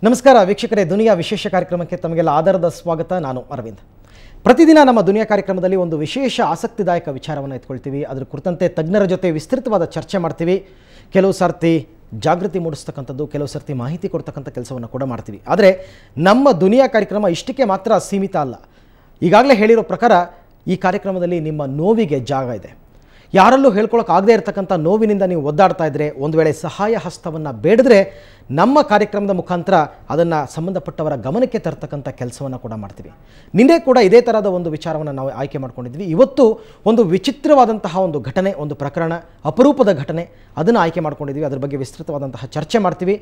ನಮಸ್ಕಾರ ವೀಕ್ಷಕರೇ, ದುನಿಯಾ ವಿಶೇಷ ಕಾರ್ಯಕ್ರಮಕ್ಕೆ ತಮಗೆಲ್ಲ ಆಧಾರದ ಸ್ವಾಗತ. ನಾನು ಅರವಿಂದ್. ಪ್ರತಿದಿನ ನಮ್ಮ ದುನಿಯಾ ಕಾರ್ಯಕ್ರಮದಲ್ಲಿ ಒಂದು ವಿಶೇಷ ಆಸಕ್ತಿದಾಯಕ ವಿಚಾರವನ್ನು ಎತ್ಕೊಳ್ತೀವಿ. ಅದರ ಕುರಿತಂತೆ ತಜ್ಞರ ಜೊತೆ ವಿಸ್ತೃತವಾದ ಚರ್ಚೆ ಮಾಡ್ತೀವಿ. ಕೆಲವು ಸರ್ತಿ ಜಾಗೃತಿ ಮೂಡಿಸ್ತಕ್ಕಂಥದ್ದು, ಕೆಲವು ಸರ್ತಿ ಮಾಹಿತಿ ಕೊಡ್ತಕ್ಕಂಥ ಕೆಲಸವನ್ನು ಕೂಡ ಮಾಡ್ತೀವಿ. ಆದರೆ ನಮ್ಮ ದುನಿಯಾ ಕಾರ್ಯಕ್ರಮ ಇಷ್ಟಕ್ಕೆ ಮಾತ್ರ ಸೀಮಿತ ಅಲ್ಲ. ಈಗಾಗಲೇ ಹೇಳಿರೋ ಪ್ರಕಾರ ಈ ಕಾರ್ಯಕ್ರಮದಲ್ಲಿ ನಿಮ್ಮ ನೋವಿಗೆ ಜಾಗ ಇದೆ. ಯಾರಲ್ಲೂ ಹೇಳ್ಕೊಳ್ಳೋಕ್ಕಾಗದೇ ಇರತಕ್ಕಂಥ ನೋವಿನಿಂದ ನೀವು ಒದ್ದಾಡ್ತಾ ಇದ್ದರೆ, ಒಂದು ವೇಳೆ ಸಹಾಯ ಹಸ್ತವನ್ನು ಬೇಡಿದ್ರೆ ನಮ್ಮ ಕಾರ್ಯಕ್ರಮದ ಮುಖಾಂತರ ಅದನ್ನು ಸಂಬಂಧಪಟ್ಟವರ ಗಮನಕ್ಕೆ ತರ್ತಕ್ಕಂಥ ಕೆಲಸವನ್ನು ಕೂಡ ಮಾಡ್ತೀವಿ. ನಿನ್ನೆ ಕೂಡ ಇದೇ ಥರದ ಒಂದು ವಿಚಾರವನ್ನು ನಾವು ಆಯ್ಕೆ ಮಾಡ್ಕೊಂಡಿದ್ವಿ. ಇವತ್ತು ಒಂದು ವಿಚಿತ್ರವಾದಂತಹ ಒಂದು ಘಟನೆ, ಒಂದು ಪ್ರಕರಣ, ಅಪರೂಪದ ಘಟನೆ, ಅದನ್ನು ಆಯ್ಕೆ ಮಾಡ್ಕೊಂಡಿದ್ವಿ. ಅದರ ಬಗ್ಗೆ ವಿಸ್ತೃತವಾದಂತಹ ಚರ್ಚೆ ಮಾಡ್ತೀವಿ.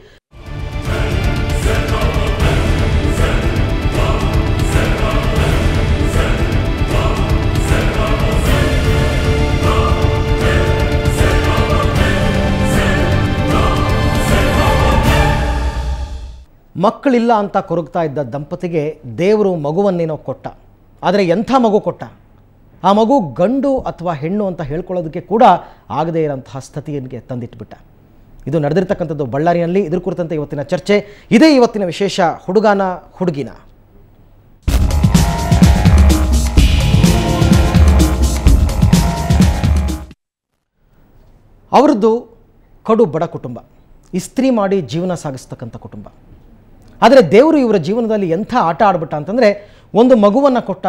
ಮಕ್ಕಳಿಲ್ಲ ಅಂತ ಕೊರಗ್ತಾ ಇದ್ದ ದಂಪತಿಗೆ ದೇವರು ಮಗುವನ್ನೇನೋ ಕೊಟ್ಟ. ಆದರೆ ಎಂಥ ಮಗು ಕೊಟ್ಟ? ಆ ಮಗು ಗಂಡು ಅಥವಾ ಹೆಣ್ಣು ಅಂತ ಹೇಳ್ಕೊಳ್ಳೋದಕ್ಕೆ ಕೂಡ ಆಗದೇ ಇರೋಂತಹ ಸ್ಥಿತಿಗೆ ತಂದಿಟ್ಬಿಟ್ಟ. ಇದು ನಡೆದಿರ್ತಕ್ಕಂಥದ್ದು ಬಳ್ಳಾರಿಯಲ್ಲಿ. ಇದ್ರ ಕುರಿತಂತೆ ಇವತ್ತಿನ ಚರ್ಚೆ. ಇದೇ ಇವತ್ತಿನ ವಿಶೇಷ ಹುಡುಗನ ಹುಡುಗಿನ. ಅವರದ್ದು ಕಡು ಬಡ ಕುಟುಂಬ, ಇಸ್ತ್ರಿ ಮಾಡಿ ಜೀವನ ಸಾಗಿಸ್ತಕ್ಕಂಥ ಕುಟುಂಬ. ಆದರೆ ದೇವರು ಇವರ ಜೀವನದಲ್ಲಿ ಎಂಥ ಆಟ ಆಡ್ಬಿಟ್ಟ ಅಂತಂದರೆ, ಒಂದು ಮಗುವನ್ನು ಕೊಟ್ಟ.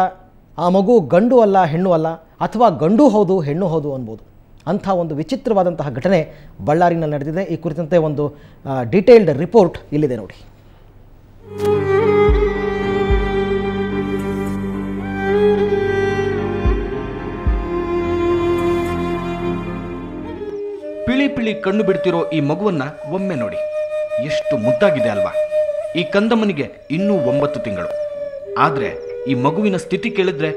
ಆ ಮಗು ಗಂಡು ಅಲ್ಲ, ಹೆಣ್ಣು ಅಲ್ಲ, ಅಥವಾ ಗಂಡು ಹೌದು ಹೆಣ್ಣು ಹೌದು ಅನ್ಬೋದು. ಅಂಥ ಒಂದು ವಿಚಿತ್ರವಾದಂತಹ ಘಟನೆ ಬಳ್ಳಾರಿನಲ್ಲಿ ನಡೆದಿದೆ. ಈ ಕುರಿತಂತೆ ಒಂದು ಡೀಟೇಲ್ಡ್ ರಿಪೋರ್ಟ್ ಇಲ್ಲಿದೆ ನೋಡಿ. ಪಿಳಿ ಪಿಳಿ ಕಣ್ಣು ಬಿಡ್ತಿರೋ ಈ ಮಗುವನ್ನ ಒಮ್ಮೆ ನೋಡಿ, ಎಷ್ಟು ಮುದ್ದಾಗಿದೆ ಅಲ್ವಾ. ಈ ಕಂದಮ್ಮನಿಗೆ ಇನ್ನೂ 9 ತಿಂಗಳು. ಆದರೆ ಈ ಮಗುವಿನ ಸ್ಥಿತಿ ಕೇಳಿದ್ರೆ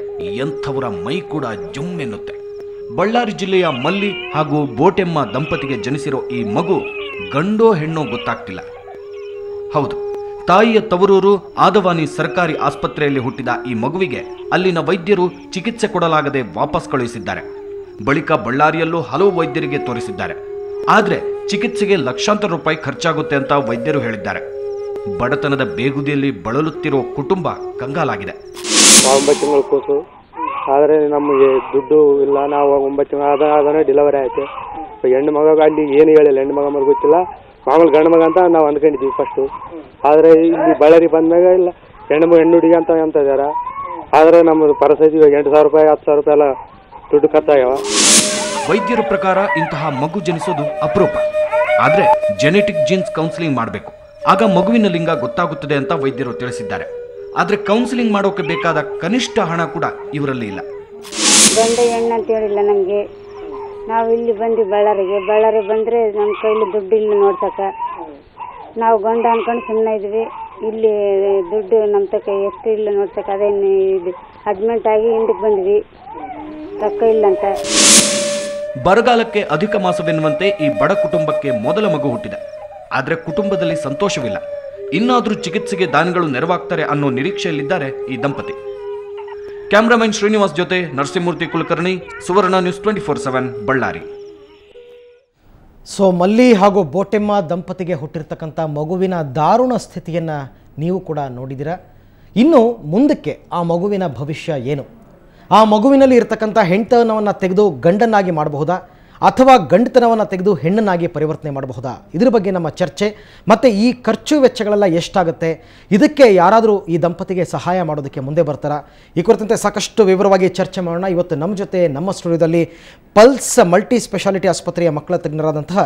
ಎಂಥವರ ಮೈ ಕೂಡ ಜುಮ್ಮೆನ್ನುತ್ತೆ. ಬಳ್ಳಾರಿ ಜಿಲ್ಲೆಯ ಮಲ್ಲಿ ಹಾಗೂ ಬೋಟೆಮ್ಮ ದಂಪತಿಗೆ ಜನಿಸಿರೋ ಈ ಮಗು ಗಂಡೋ ಹೆಣ್ಣೋ ಗೊತ್ತಾಗ್ತಿಲ್ಲ. ಹೌದು, ತಾಯಿಯ ತವರೂರು ಆದವಾನಿ ಸರ್ಕಾರಿ ಆಸ್ಪತ್ರೆಯಲ್ಲಿ ಹುಟ್ಟಿದ ಈ ಮಗುವಿಗೆ ಅಲ್ಲಿನ ವೈದ್ಯರು ಚಿಕಿತ್ಸೆ ಕೊಡಲಾಗದೆ ವಾಪಸ್ ಕಳುಹಿಸಿದ್ದಾರೆ. ಬಳಿಕ ಬಳ್ಳಾರಿಯಲ್ಲೂ ಹಲವು ವೈದ್ಯರಿಗೆ ತೋರಿಸಿದ್ದಾರೆ. ಆದರೆ ಚಿಕಿತ್ಸೆಗೆ ಲಕ್ಷಾಂತರ ರೂಪಾಯಿ ಖರ್ಚಾಗುತ್ತೆ ಅಂತ ವೈದ್ಯರು ಹೇಳಿದ್ದಾರೆ. ಬಡತನದ ಬೇಗುದಿಯಲ್ಲಿ ಬಳಲುತ್ತಿರೋ ಕುಟುಂಬ ಕಂಗಾಲಾಗಿದೆ. 9 ತಿಂಗಳು ಕೂಸು, ಆದರೆ ನಮಗೆ ದುಡ್ಡು ಇಲ್ಲ. ನಾವು 9 ತಿಂಗಳು ಆದನೇ ಡೆಲಿವರಿ ಆಯ್ತು. ಹೆಣ್ಣು ಮಗ ಅಲ್ಲಿ ಏನು ಹೇಳಿಲ್ಲ, ಹೆಣ್ಣು ಮಗ ಮಗ ಗೊತ್ತಿಲ್ಲ, ಮಾಮೂಲು ಗಂಡು ಮಗ ಅಂತ ನಾವು ಅಂದ್ಕೊಂಡಿದ್ವಿ ಫಸ್ಟು. ಆದರೆ ಇಲ್ಲಿ ಬಳ್ಳಾರಿ ಬಂದಾಗ ಇಲ್ಲ, ಹೆಣ್ಣು ಹುಡುಗಿ ಅಂತ ಇದ್ದಾರೆ. ಆದರೆ ನಮ್ಮದು ಪರಿಸ್ಥಿತಿ 8,000 ರೂಪಾಯಿ 10,000 ರೂಪಾಯಿ ಎಲ್ಲ ದುಡ್ಡು ಖರ್ಚಾಗ್ಯಾವ. ವೈದ್ಯರ ಪ್ರಕಾರ ಇಂತಹ ಮಗು ಜನಿಸೋದು ಅಪರೂಪ. ಆದರೆ ಜೆನೆಟಿಕ್ ಜೀನ್ಸ್ ಕೌನ್ಸಿಲಿಂಗ್ ಮಾಡಬೇಕು, ಆಗ ಮಗುವಿನ ಲಿಂಗ ಗೊತ್ತಾಗುತ್ತದೆ ಅಂತ ವೈದ್ಯರು ತಿಳಿಸಿದ್ದಾರೆ. ಆದರೆ ಕೌನ್ಸಿಲಿಂಗ್ ಮಾಡೋಕೆ ಬೇಕಾದ ಕನಿಷ್ಠ ಹಣ ಕೂಡ ಇವರಲ್ಲಿ ಇಲ್ಲ. ಗಂಡ ಹೆಣ್ಣು ಅಂತ ಹೇಳಿಲ್ಲ ನಮಗೆ. ನಾವು ಇಲ್ಲಿ ಬಂದು ಬಳ್ಳಾರಿ ಬಂದರೆ ನಮ್ಮ ಕೈಲಿ ದುಡ್ಡು ಇಲ್ಲ ನೋಡ್ಸಕ. ನಾವು ಗಂಡ ಅನ್ಕೊಂಡು ಸುಮ್ಮನೆ ಇದ್ವಿ. ಇಲ್ಲಿ ದುಡ್ಡು ನಮ್ಮ ತಕ ಎಷ್ಟು ಇಲ್ಲ ನೋಡ್ಸಕ. ಅದೇನು ಇದು ಅಡ್ಮಿಂಟ್ ಆಗಿ ಹಿಂದಕ್ಕೆ ಬಂದ್ವಿ, ರೊಕ್ಕ ಇಲ್ಲ ಅಂತ. ಬರಗಾಲಕ್ಕೆ ಅಧಿಕ ಮಾಸವೆನ್ನುವಂತೆ ಈ ಬಡ ಕುಟುಂಬಕ್ಕೆ ಮೊದಲ ಮಗು ಹುಟ್ಟಿದೆ. ಆದರೆ ಕುಟುಂಬದಲ್ಲಿ ಸಂತೋಷವಿಲ್ಲ. ಇನ್ನಾದರೂ ಚಿಕಿತ್ಸೆಗೆ ದಾನಿಗಳು ನೆರವಾಗ್ತಾರೆ ಅನ್ನೋ ನಿರೀಕ್ಷೆಯಲ್ಲಿದ್ದಾರೆ ಈ ದಂಪತಿ. ಕ್ಯಾಮ್ರಾಮನ್ ಶ್ರೀನಿವಾಸ್ ಜೊತೆ ನರಸಿಂಹಮೂರ್ತಿ ಕುಲಕರ್ಣಿ, ಸುವರ್ಣ ನ್ಯೂಸ್ 24/7 ಬಳ್ಳಾರಿ. ಸೊ ಮಲ್ಲಿ ಹಾಗೂ ಬೋಟೆಮ್ಮ ದಂಪತಿಗೆ ಹುಟ್ಟಿರ್ತಕ್ಕಂಥ ಮಗುವಿನ ದಾರುಣ ಸ್ಥಿತಿಯನ್ನು ನೀವು ಕೂಡ ನೋಡಿದ್ದೀರಾ. ಇನ್ನು ಮುಂದಕ್ಕೆ ಆ ಮಗುವಿನ ಭವಿಷ್ಯ ಏನು? ಆ ಮಗುವಿನಲ್ಲಿ ಇರತಕ್ಕಂಥ ಹೆಣ್ತನವನ್ನು ತೆಗೆದು ಗಂಡನ್ನಾಗಿ ಮಾಡಬಹುದಾ, ಅಥವಾ ಗಂಡತನವನ್ನು ತೆಗೆದು ಹೆಣ್ಣನ್ನಾಗಿ ಪರಿವರ್ತನೆ ಮಾಡಬಹುದಾ? ಇದ್ರ ಬಗ್ಗೆ ನಮ್ಮ ಚರ್ಚೆ. ಮತ್ತು ಈ ಖರ್ಚು ವೆಚ್ಚಗಳೆಲ್ಲ ಎಷ್ಟಾಗುತ್ತೆ, ಇದಕ್ಕೆ ಯಾರಾದರೂ ಈ ದಂಪತಿಗೆ ಸಹಾಯ ಮಾಡೋದಕ್ಕೆ ಮುಂದೆ ಬರ್ತಾರಾ? ಈ ಕುರಿತಂತೆ ಸಾಕಷ್ಟು ವಿವರವಾಗಿ ಚರ್ಚೆ ಮಾಡೋಣ. ಇವತ್ತು ನಮ್ಮ ಜೊತೆ ನಮ್ಮ ಸ್ಟುಡಿಯೋದಲ್ಲಿ ಪಲ್ಸ್ ಮಲ್ಟಿ ಸ್ಪೆಷಾಲಿಟಿ ಆಸ್ಪತ್ರೆಯ ಮಕ್ಕಳ ತಜ್ಞರಾದಂತಹ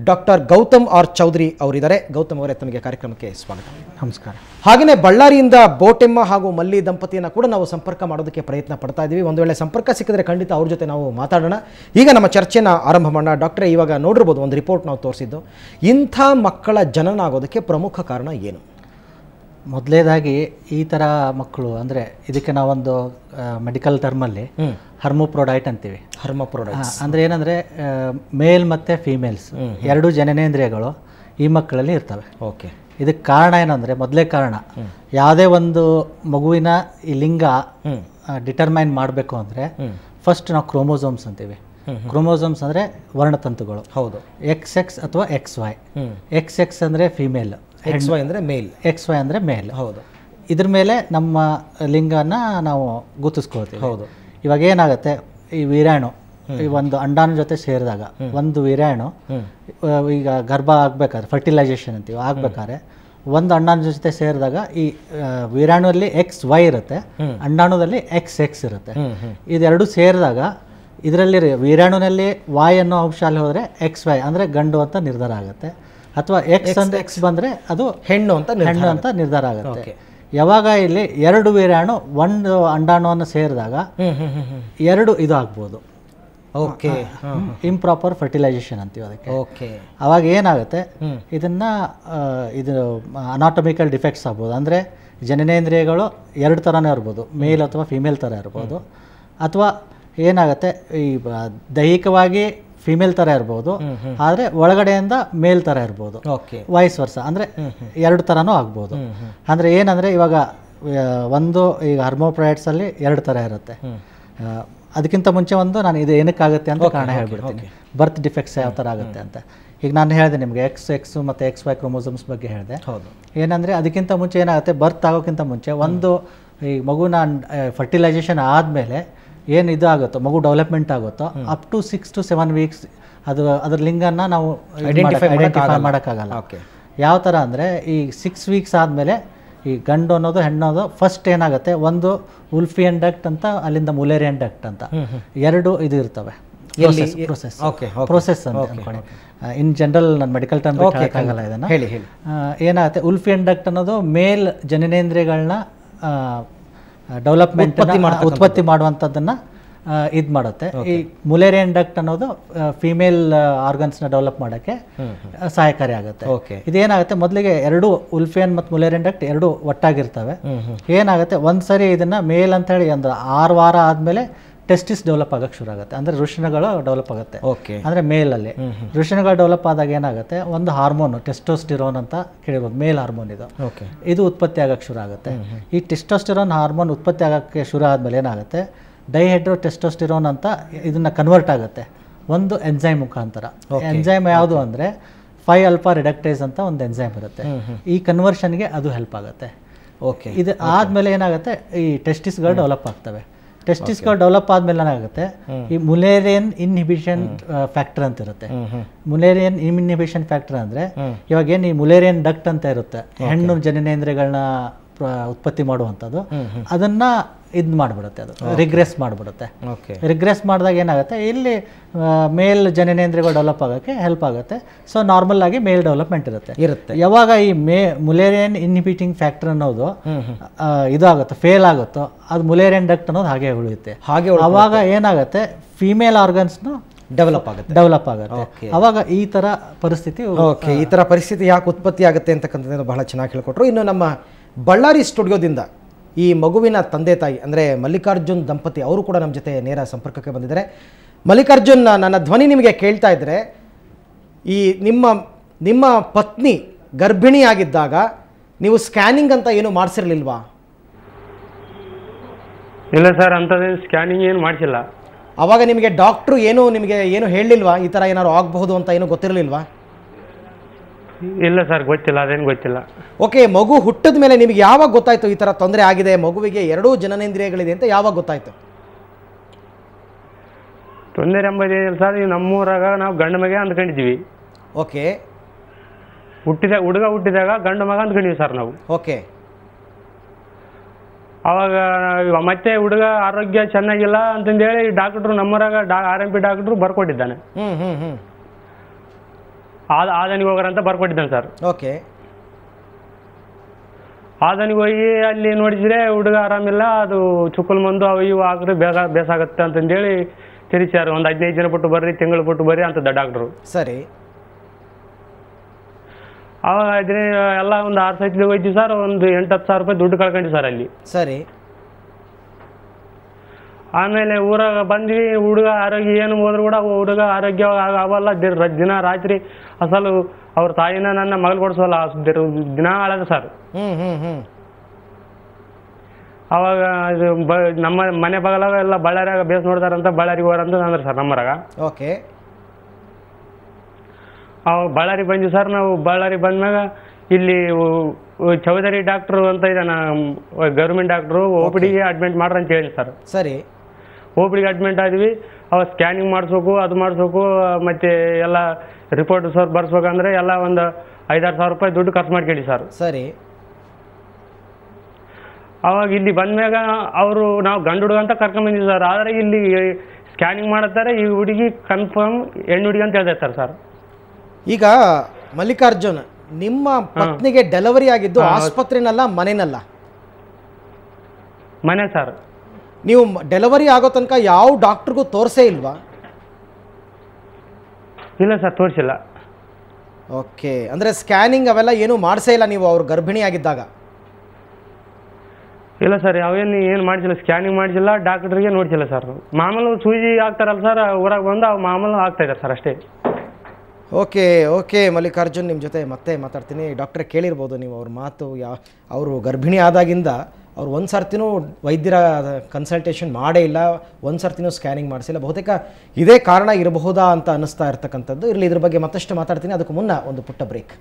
ಡಾಕ್ಟರ್ ಗೌತಮ್ ಆರ್ ಚೌಧರಿ ಅವರಿದ್ದಾರೆ. ಗೌತಮ್ ಅವರೇ, ತಮಗೆ ಕಾರ್ಯಕ್ರಮಕ್ಕೆ ಸ್ವಾಗತ. ನಮಸ್ಕಾರ. ಹಾಗೆಯೇ ಬಳ್ಳಾರಿಯಿಂದ ಬೋಟೆಮ್ಮ ಹಾಗೂ ಮಲ್ಲಿ ದಂಪತಿಯನ್ನು ಕೂಡ ನಾವು ಸಂಪರ್ಕ ಮಾಡೋದಕ್ಕೆ ಪ್ರಯತ್ನ ಪಡ್ತಾ ಇದ್ದೀವಿ. ಒಂದು ವೇಳೆ ಸಂಪರ್ಕ ಸಿಕ್ಕಿದ್ರೆ ಖಂಡಿತ ಅವ್ರ ಜೊತೆ ನಾವು ಮಾತಾಡೋಣ. ಈಗ ನಮ್ಮ ಚರ್ಚೆನ ಆರಂಭ ಮಾಡೋಣ. ಡಾಕ್ಟ್ರೇ, ಇವಾಗ ನೋಡಿರ್ಬೋದು ಒಂದು ರಿಪೋರ್ಟ್ ನಾವು ತೋರಿಸಿದ್ದು. ಇಂಥ ಮಕ್ಕಳ ಜನನ ಆಗೋದಕ್ಕೆ ಪ್ರಮುಖ ಕಾರಣ ಏನು? ಮೊದಲೇದಾಗಿ ಈ ಥರ ಮಕ್ಕಳು ಅಂದರೆ ಇದಕ್ಕೆ ನಾವೊಂದು ಮೆಡಿಕಲ್ ಟರ್ಮಲ್ಲಿ ಹರ್ಮೋಪ್ರೊಡೈಟ್ ಅಂತೀವಿ. ಹರ್ಮೋಪ್ರೊಡೈಟ್ ಅಂದರೆ ಏನಂದರೆ ಮೇಲ್ ಮತ್ತು ಫೀಮೇಲ್ಸ್ ಎರಡು ಜನನೇಂದ್ರಿಯಗಳು ಈ ಮಕ್ಕಳಲ್ಲಿ ಇರ್ತವೆ. ಓಕೆ. ಇದಕ್ಕೆ ಕಾರಣ ಏನಂದರೆ, ಮೊದಲೇ ಕಾರಣ ಯಾವುದೇ ಒಂದು ಮಗುವಿನ ಈ ಲಿಂಗ ಡಿಟರ್ಮೈನ್ ಮಾಡಬೇಕು ಅಂದರೆ ಫಸ್ಟ್ ನಾವು ಕ್ರೋಮೋಸೋಮ್ಸ್ ಅಂತೀವಿ. ಕ್ರೋಮೋಸೋಮ್ಸ್ ಅಂದರೆ ವರ್ಣತಂತುಗಳು. ಹೌದು. XX ಅಥವಾ XY. XX ಅಂದರೆ ಫೀಮೇಲ್, XY ಅಂದರೆ ಮೇಲ್, XY ಅಂದರೆ ಮೇಲ್. ಹೌದು. ಇದ್ರ ಮೇಲೆ ನಮ್ಮ ಲಿಂಗನ ನಾವು ಗುರುತಿಸ್ಕೊಳ್ತೀವಿ. ಹೌದು. ಇವಾಗ ಏನಾಗುತ್ತೆ, ಈ ವೀರ್ಯಾಣು ಈ ಒಂದು ಅಂಡಾಣು ಜೊತೆ ಸೇರಿದಾಗ ಒಂದು ವೀರ್ಯಾಣು ಈಗ ಗರ್ಭ ಆಗ್ಬೇಕಾದ್ರೆ ಫರ್ಟಿಲೈಸೇಷನ್ ಅಂತೀವಿ, ಆಗ್ಬೇಕಾದ್ರೆ ಒಂದು ಅಂಡಾಣು ಜೊತೆ ಸೇರಿದಾಗ ಈ ವೀರ್ಯಾಣುವಲ್ಲಿ XY ಇರುತ್ತೆ, ಅಂಡಾಣುದಲ್ಲಿ XX ಇರುತ್ತೆ. ಇದೆರಡು ಸೇರಿದಾಗ ಇದರಲ್ಲಿ ವೀರ್ಯಾಣುನಲ್ಲಿ Y ಅನ್ನೋ ಅಂಶ ಅಲ್ಲಿ ಹೋದರೆ XY ಅಂದರೆ ಗಂಡು ಅಂತ ನಿರ್ಧಾರ ಆಗುತ್ತೆ, ಅಥವಾ X ಬಂದರೆ ಅದು ಹೆಣ್ಣು ಅಂತ ನಿರ್ಧಾರ ಆಗುತ್ತೆ. ಯಾವಾಗ ಇಲ್ಲಿ ಎರಡು ವೀರ್ಯಾಣು ಒಂದು ಅಂಡಾಣುವನ್ನು ಸೇರಿದಾಗ ಎರಡು ಇದು ಆಗ್ಬೋದು, ಓಕೆ, ಇಂಪ್ರಾಪರ್ ಫರ್ಟಿಲೈಸೇಷನ್ ಅಂತೀವಿ ಅದಕ್ಕೆ. ಓಕೆ. ಅವಾಗ ಏನಾಗುತ್ತೆ, ಇದನ್ನು ಇದು ಅನಾಟಮಿಕಲ್ ಡಿಫೆಕ್ಟ್ಸ್ ಆಗ್ಬೋದು. ಅಂದರೆ ಜನನೇಂದ್ರಿಯಗಳು ಎರಡು ಥರನೇ ಇರ್ಬೋದು, ಮೇಲ್ ಅಥವಾ ಫಿಮೇಲ್ ಥರ ಇರ್ಬೋದು, ಅಥವಾ ಏನಾಗುತ್ತೆ ಈ ದೈಹಿಕವಾಗಿ ಫಿಮೇಲ್ ಥರ ಇರ್ಬೋದು, ಆದರೆ ಒಳಗಡೆಯಿಂದ ಮೇಲ್ ಥರ ಇರ್ಬೋದು, ವೈಸ್ ವರ್ಷ ಅಂದರೆ ಎರಡು ಥರನೂ ಆಗ್ಬೋದು. ಅಂದರೆ ಏನಂದರೆ ಇವಾಗ ಒಂದು ಈಗ ಹರ್ಮೋಪ್ರೈಡ್ಸಲ್ಲಿ ಎರಡು ಥರ ಇರುತ್ತೆ. ಅದಕ್ಕಿಂತ ಮುಂಚೆ ಒಂದು ನಾನು ಇದು ಏನಕ್ಕಾಗುತ್ತೆ ಅಂತ ಕಾರಣ ಹೇಳ್ಬಿಡ್ತೀನಿ, ಬರ್ತ್ ಡಿಫೆಕ್ಟ್ಸ್ ಯಾವ ಥರ ಆಗುತ್ತೆ ಅಂತ. ಈಗ ನಾನು ಹೇಳಿದೆ ನಿಮಗೆ XX ಮತ್ತು XY ಕ್ರೋಮೋಸೋಮ್ಸ್ ಬಗ್ಗೆ ಹೇಳಿದೆ. ಹೌದು. ಏನಂದರೆ ಅದಕ್ಕಿಂತ ಮುಂಚೆ ಏನಾಗುತ್ತೆ, ಬರ್ತ್ ಆಗೋಕ್ಕಿಂತ ಮುಂಚೆ ಒಂದು ಈ ಮಗುನ ಫರ್ಟಿಲೈಸೇಷನ್ ಆದಮೇಲೆ ಏನು ಇದು ಆಗುತ್ತೋ, ಮಗು ಡೆವಲಪ್ಮೆಂಟ್ ಆಗುತ್ತೋ, ಅಪ್ ಟು 6 to 7 weeks ಅದು ಅದ್ರ ಲಿಂಗನ ನಾವು ಐಡೆಂಟಿಫೈ ಮಾಡೋಕ್ಕಾಗಲ್ಲ. ಯಾವ ಥರ ಅಂದರೆ ಈ 6 weeks ಆದಮೇಲೆ ಈ ಗಂಡು ಅನ್ನೋದು ಹೆಣ್ಣು ಅನ್ನೋದು ಫಸ್ಟ್ ಏನಾಗುತ್ತೆ, ಒಂದು ಉಲ್ಫಿಯನ್ ಡಕ್ಟ್ ಅಂತ, ಅಲ್ಲಿಂದ ಮುಲೇರಿಯನ್ ಡಕ್ಟ್ ಅಂತ ಎರಡು ಇದು ಇರ್ತವೆ, ಪ್ರೋಸೆಸ್ ಅಂತ ಅನ್ಕೊಳ್ಳಿ. ಇನ್ ಜನರಲ್ ನಾನು ಮೆಡಿಕಲ್ ಟರ್ಮ್ ಆಗಲ್ಲ ಇದನ್ನು. ಏನಾಗುತ್ತೆ, ಉಲ್ಫಿಯನ್ ಡಕ್ಟ್ ಅನ್ನೋದು ಮೇಲ್ ಜನನೇಂದ್ರಿಯಗಳನ್ನ ಡೆವಲಪ್ಮೆಂಟ್ ಉತ್ಪತ್ತಿ ಮಾಡುವಂಥದ್ದನ್ನು ಇದು ಮಾಡುತ್ತೆ. ಈ ಮುಲೇರಿಯನ್ ಡಕ್ಟ್ ಅನ್ನೋದು ಫಿಮೇಲ್ ಆರ್ಗನ್ಸ್ನ ಡೆವಲಪ್ ಮಾಡೋಕ್ಕೆ ಸಹಾಯಕಾರಿ ಆಗುತ್ತೆ. ಇದೇನಾಗುತ್ತೆ, ಮೊದಲಿಗೆ ಎರಡು ಉಲ್ಫಿಯನ್ ಮತ್ತು ಮುಲೇರಿಯನ್ ಡಕ್ಟ್ ಎರಡು ಒಟ್ಟಾಗಿರ್ತವೆ. ಏನಾಗುತ್ತೆ, ಒಂದ್ಸರಿ ಇದನ್ನು ಮೇಲ್ ಅಂತ ಹೇಳಿ ಅಂದ್ರೆ 6 ವಾರ ಆದಮೇಲೆ ಟೆಸ್ಟಿಸ್ ಡೆವಲಪ್ ಆಗೋಕ್ಕೆ ಶುರು ಆಗುತ್ತೆ, ಅಂದರೆ ವೃಷಣಗಳು ಡೆವಲಪ್ ಆಗುತ್ತೆ. ಅಂದರೆ ಮೇಲಲ್ಲಿ ವೃಷಣಗಳು ಡೆವಲಪ್ ಆದಾಗ ಏನಾಗುತ್ತೆ, ಒಂದು ಹಾರ್ಮೋನು ಟೆಸ್ಟೋಸ್ಟಿರೋನ್ ಅಂತ ಕೇಳಿರ್ಬೋದು, ಮೇಲ್ ಹಾರ್ಮೋನ್ ಇದು ಉತ್ಪತ್ತಿ ಆಗೋಕ್ಕೆ ಶುರು ಆಗುತ್ತೆ. ಈ ಟೆಸ್ಟೋಸ್ಟಿರೋನ್ ಹಾರ್ಮೋನ್ ಉತ್ಪತ್ತಿ ಆಗೋಕ್ಕೆ ಶುರು ಆದಮೇಲೆ ಏನಾಗುತ್ತೆ, ಡೈಹೈಡ್ರೋ ಟೆಸ್ಟೋಸ್ಟಿರೋನ್ ಅಂತ ಇದನ್ನು ಕನ್ವರ್ಟ್ ಆಗುತ್ತೆ ಒಂದು ಎಂಜೈಮ್ ಮುಖಾಂತರ. ಎಂಜೈಮ್ ಯಾವುದು ಅಂದರೆ 5-alpha ರಿಡಕ್ಟೇಸ್ ಅಂತ ಒಂದು ಎಂಜೈಮ್ ಇರುತ್ತೆ. ಈ ಕನ್ವರ್ಷನ್ಗೆ ಅದು ಹೆಲ್ಪ್ ಆಗುತ್ತೆ. ಇದು ಆದಮೇಲೆ ಏನಾಗುತ್ತೆ, ಈ ಟೆಸ್ಟಿಸ್ಗಳು ಡೆವಲಪ್ ಆಗ್ತವೆ. ಟೆಸ್ಟಿಸ್ಗಳು ಡೆವಲಪ್ ಆದಮೇಲೆ ಏನಾಗುತ್ತೆ, ಈ ಮುಲೇರಿಯನ್ ಇನ್ಹಿಬಿಷನ್ ಫ್ಯಾಕ್ಟರ್ ಅಂತ ಇರುತ್ತೆ. ಮುಲೇರಿಯನ್ ಇನ್ಹಿಬಿಷನ್ ಫ್ಯಾಕ್ಟರ್ ಅಂದರೆ ಇವಾಗ ಏನು ಈ ಮುಲೇರಿಯನ್ ಡಕ್ಟ್ ಅಂತ ಇರುತ್ತೆ, ಹೆಣ್ಣು ಜನನೇಂದ್ರಿಯಗಳನ್ನ ಉತ್ಪತ್ತಿ ಮಾಡುವಂಥದ್ದು, ಅದನ್ನು ಇದು ಮಾಡಿಬಿಡುತ್ತೆ, ಅದು ರಿಗ್ರೆಸ್ ಮಾಡಿಬಿಡುತ್ತೆ. ರಿಗ್ರೆಸ್ ಮಾಡಿದಾಗ ಏನಾಗುತ್ತೆ, ಇಲ್ಲಿ ಮೇಲ್ ಜನನೇಂದ್ರಿಯಗಳು ಡೆವಲಪ್ ಆಗೋಕ್ಕೆ ಹೆಲ್ಪ್ ಆಗುತ್ತೆ. ಸೊ ನಾರ್ಮಲ್ ಆಗಿ ಮೇಲ್ ಡೆವಲಪ್ಮೆಂಟ್ ಇರುತ್ತೆ. ಯಾವಾಗ ಈ ಮುಲೇರಿಯನ್ ಇನ್ಹಿಬಿಟಿಂಗ್ ಫ್ಯಾಕ್ಟರ್ ಅನ್ನೋದು ಇದಾಗುತ್ತೋ, ಫೇಲ್ ಆಗುತ್ತೋ, ಅದು ಮುಲೇರಿಯನ್ ಡಕ್ಟ್ ಅನ್ನೋದು ಹಾಗೆ ಉಳಿಯುತ್ತೆ. ಅವಾಗ ಏನಾಗುತ್ತೆ, ಫಿಮೇಲ್ ಆರ್ಗನ್ಸ್ನು ಡೆವಲಪ್ ಆಗುತ್ತೆ. ಅವಾಗ ಈ ಥರ ಪರಿಸ್ಥಿತಿ ಈ ಥರ ಪರಿಸ್ಥಿತಿ ಯಾಕೆ ಉತ್ಪತ್ತಿ ಆಗುತ್ತೆ ಅಂತಕ್ಕಂಥದ್ದು ಬಹಳ ಚೆನ್ನಾಗಿ ಹೇಳ್ಕೊಟ್ರು. ಇನ್ನು ನಮ್ಮ ಬಳ್ಳಾರಿ ಸ್ಟುಡಿಯೋದಿಂದ ಈ ಮಗುವಿನ ತಂದೆ ತಾಯಿ ಅಂದರೆ ಮಲ್ಲಿಕಾರ್ಜುನ್ ದಂಪತಿ ಅವರು ಕೂಡ ನಮ್ಮ ಜೊತೆ ನೇರ ಸಂಪರ್ಕಕ್ಕೆ ಬಂದಿದ್ದಾರೆ. ಮಲ್ಲಿಕಾರ್ಜುನ್, ನನ್ನ ಧ್ವನಿ ನಿಮಗೆ ಕೇಳ್ತಾ ಇದ್ದರೆ, ಈ ನಿಮ್ಮ ಪತ್ನಿ ಗರ್ಭಿಣಿಯಾಗಿದ್ದಾಗ ನೀವು ಸ್ಕ್ಯಾನಿಂಗ್ ಅಂತ ಏನು ಮಾಡಿಸಿರ್ಲಿಲ್ವಾ? ಇಲ್ಲ ಸರ್, ಅಂಥದ್ದು ಸ್ಕ್ಯಾನಿಂಗ್ ಏನು ಮಾಡಿಸಿಲ್ಲ. ಅವಾಗ ನಿಮಗೆ ಡಾಕ್ಟ್ರು ನಿಮಗೆ ಏನು ಹೇಳಲಿಲ್ವಾ, ಈ ಥರ ಏನಾದ್ರು ಆಗಬಹುದು ಅಂತ ಏನು ಗೊತ್ತಿರಲಿಲ್ವಾ? ಇಲ್ಲ ಸರ್, ಗೊತ್ತಿಲ್ಲ, ಅದೇನು ಗೊತ್ತಿಲ್ಲ. ಓಕೆ, ಮಗು ಹುಟ್ಟಿದ ಮೇಲೆ ನಿಮಗೆ ಯಾವಾಗ ಗೊತ್ತಾಯ್ತು ಈ ಥರ ತೊಂದರೆ ಆಗಿದೆ, ಮಗುವಿಗೆ 2 ಜನನೇಂದ್ರಿಯಗಳಿದೆ ಅಂತ ಯಾವಾಗ ಗೊತ್ತಾಯ್ತು? ತೊಂದರೆ ಎಂಬುದೇನಿಲ್ಲ ಸರ್, ನಮ್ಮೂರಾಗ ನಾವು ಗಂಡು ಮಗ ಅಂದ್ಕೊಂಡಿದ್ವಿ. ಓಕೆ. ಹುಡುಗ ಹುಟ್ಟಿದಾಗ ಗಂಡು ಮಗ ಅಂದ್ಕೊಂಡಿವಿ ಸರ್ ನಾವು. ಓಕೆ. ಅವಾಗ ಮತ್ತೆ ಹುಡುಗ ಆರೋಗ್ಯ ಚೆನ್ನಾಗಿಲ್ಲ ಅಂತಂದೇಳಿ ಡಾಕ್ಟ್ರು ನಮ್ಮೂರಾಗ RMP ಡಾಕ್ಟ್ರು ಬರ್ಕೊಟ್ಟಿದ್ದಾನೆ. ಆದನಿಗೆ ಹೋಗ್ರಂತ ಬರ್ಕೊಟ್ಟಿದ್ದಾನೆ ಸರ್. ಓಕೆ. ಆದನಿಗೆ ಹೋಗಿ ಅಲ್ಲಿ ನೋಡಿದ್ರೆ ಹುಡುಗ ಆರಾಮಿಲ್ಲ, ಅದು ಚುಕ್ಕಲ್ ಮಂದು ಅವು ಇವು ಹಾಕ್ರೆ ಬೇಸಾಗತ್ತೆ ಅಂತಂದೇಳಿ ತಿರುಚಾರ. ಒಂದು 15 ದಿನ ಬಿಟ್ಟು ಬರ್ರಿ, ತಿಂಗಳು ಬಿಟ್ಟು ಬರ್ರಿ ಅಂತದ್ದ ಡಾಕ್ಟ್ರು. ಸರಿ. ಅವಾಗ ಇದ್ರೆ ಎಲ್ಲ ಒಂದು 6 ಸೈಟ್ಲಿ ಹೋಯ್ತೀವಿ ಸರ್, ಒಂದು 8-10 ಸಾವಿರ ರೂಪಾಯಿ ದುಡ್ಡು ಕಳ್ಕೊಂಡ್ವಿ ಸರ್ ಅಲ್ಲಿ. ಸರಿ. ಆಮೇಲೆ ಊರಾಗ ಬಂದ್ವಿ, ಹುಡುಗ ಆರೋಗ್ಯ ಏನು ಹೋದ್ರು ಕೂಡ ಹುಡುಗ ಆರೋಗ್ಯ ಅವಲ್ಲ. ದಿನ ರಾತ್ರಿ ಅಸಲು ಅವ್ರ ತಾಯಿನ ನನ್ನ ಮಗಳು ಕೊಡ್ಸೋಲ್ಲ, ದಿನ ಆಳದ ಸರ್. ಅವಾಗ ನಮ್ಮ ಮನೆ ಬಗಲಾಗ ಎಲ್ಲ ಬಳ್ಳಾರಿಯಾಗ ಬೇಸ್ ನೋಡ್ತಾರಂತ ಬಳ್ಳಾರಿಗೆ ಹೋರಂತ ಅಂದ್ರೆ ಸರ್ ನಮ್ಮರಾಗ. ಓಕೆ. ಅವಾಗ ಬಳ್ಳಾರಿ ಬಂದ್ವಿ ಸರ್ ನಾವು. ಬಳ್ಳಾರಿ ಬಂದ್ಮ್ಯಾಗ ಇಲ್ಲಿ ಚೌಧರಿ ಡಾಕ್ಟ್ರು ಅಂತ ಇದ್ದಾನ ಗೌರ್ಮೆಂಟ್ ಡಾಕ್ಟ್ರು OPDಗೆ ಅಡ್ಮಿಟ್ ಮಾಡ್ರಿ ಅಂತ ಹೇಳಿ ಸರ್. ಸರಿ. OPDಗೆ ಅಡ್ಮಿಟ್ ಆದ್ವಿ. ಅವಾಗ ಸ್ಕ್ಯಾನಿಂಗ್ ಮಾಡಿಸ್ಬೇಕು, ಅದು ಮಾಡಿಸ್ಬೇಕು, ಮತ್ತೆ ಎಲ್ಲ ರಿಪೋರ್ಟ್ ಬರ್ಸ್ಬೇಕಂದ್ರೆ ಎಲ್ಲ ಒಂದು 5-6 ಸಾವಿರ ರೂಪಾಯಿ ದುಡ್ಡು ಖರ್ಚು ಮಾಡ್ಕೊಳ್ಳಿ ಸರ್. ಸರಿ. ಅವಾಗ ಇಲ್ಲಿ ಬಂದ್ಮ್ಯಾಗ ಅವರು ನಾವು ಗಂಡು ಹುಡುಗ ಅಂತ ಕರ್ಕೊಂಡ್ಬಂದಿವಿ ಸರ್. ಆದರೆ ಇಲ್ಲಿ ಸ್ಕ್ಯಾನಿಂಗ್ ಮಾಡುತ್ತಾರೆ, ಈ ಹುಡುಗಿ ಕನ್ಫರ್ಮ್ ಹೆಣ್ಣು ಹುಡುಗಿ ಅಂತ ಹೇಳ್ತಾರೆ ಸರ್. ಈಗ ಮಲ್ಲಿಕಾರ್ಜುನ್, ನಿಮ್ಮ ಪತ್ನಿಗೆ ಡೆಲಿವರಿ ಆಗಿದ್ದು ಆಸ್ಪತ್ರೆನಲ್ಲ ಮನೆನಲ್ಲ? ಮನೆ ಸರ್. ನೀವು ಡೆಲಿವರಿ ಆಗೋ ತನಕ ಯಾವ ಡಾಕ್ಟ್ರಿಗೂ ತೋರಿಸೇ ಇಲ್ವಾ? ಇಲ್ಲ ಸರ್, ತೋರಿಸಿಲ್ಲ. ಓಕೆ, ಅಂದರೆ ಸ್ಕ್ಯಾನಿಂಗ್ ಅವೆಲ್ಲ ಏನೂ ಮಾಡಿಸೇ ಇಲ್ಲ ನೀವು ಅವ್ರು ಗರ್ಭಿಣಿ ಆಗಿದ್ದಾಗ? ಇಲ್ಲ ಸರ್, ಏನು ಮಾಡಿಸಿಲ್ಲ, ಸ್ಕ್ಯಾನಿಂಗ್ ಮಾಡಿಸಿಲ್ಲ, ಡಾಕ್ಟ್ರಿಗೆ ನೋಡಿಸಿಲ್ಲ ಸರ್. ಮಾಮೂಲು ಸೂಜಿ ಹಾಕ್ತಾರಲ್ಲ ಸರ್, ಊರಾಗ ಬಂದು ಅವು ಮಾಮೂಲು ಆಗ್ತಾ ಇದ್ದಾರೆ ಸರ್ ಅಷ್ಟೇ. ಓಕೆ ಓಕೆ ಮಲ್ಲಿಕಾರ್ಜುನ್, ನಿಮ್ಮ ಜೊತೆ ಮತ್ತೆ ಮಾತಾಡ್ತೀನಿ. ಡಾಕ್ಟ್ರೇ ಕೇಳಿರ್ಬೋದು ನೀವು ಅವ್ರ ಮಾತು. ಅವರು ಗರ್ಭಿಣಿ ಆದಾಗಿಂದ ಅವ್ರು ಒಂದು ಸರ್ತಿನೂ ವೈದ್ಯರ ಕನ್ಸಲ್ಟೇಷನ್ ಮಾಡೇ ಇಲ್ಲ, ಒಂದು ಸರ್ತಿನೂ ಸ್ಕ್ಯಾನಿಂಗ್ ಮಾಡಿಸಿಲ್ಲ. ಬಹುತೇಕ ಇದೇ ಕಾರಣ ಇರಬಹುದಾ ಅಂತ ಅನ್ನಿಸ್ತಾ ಇರ್ತಕ್ಕಂಥದ್ದು. ಇರಲಿ, ಇದ್ರ ಬಗ್ಗೆ ಮತ್ತಷ್ಟು ಮಾತಾಡ್ತೀನಿ. ಅದಕ್ಕೂ ಮುನ್ನ ಒಂದು ಪುಟ್ಟ ಬ್ರೇಕ್.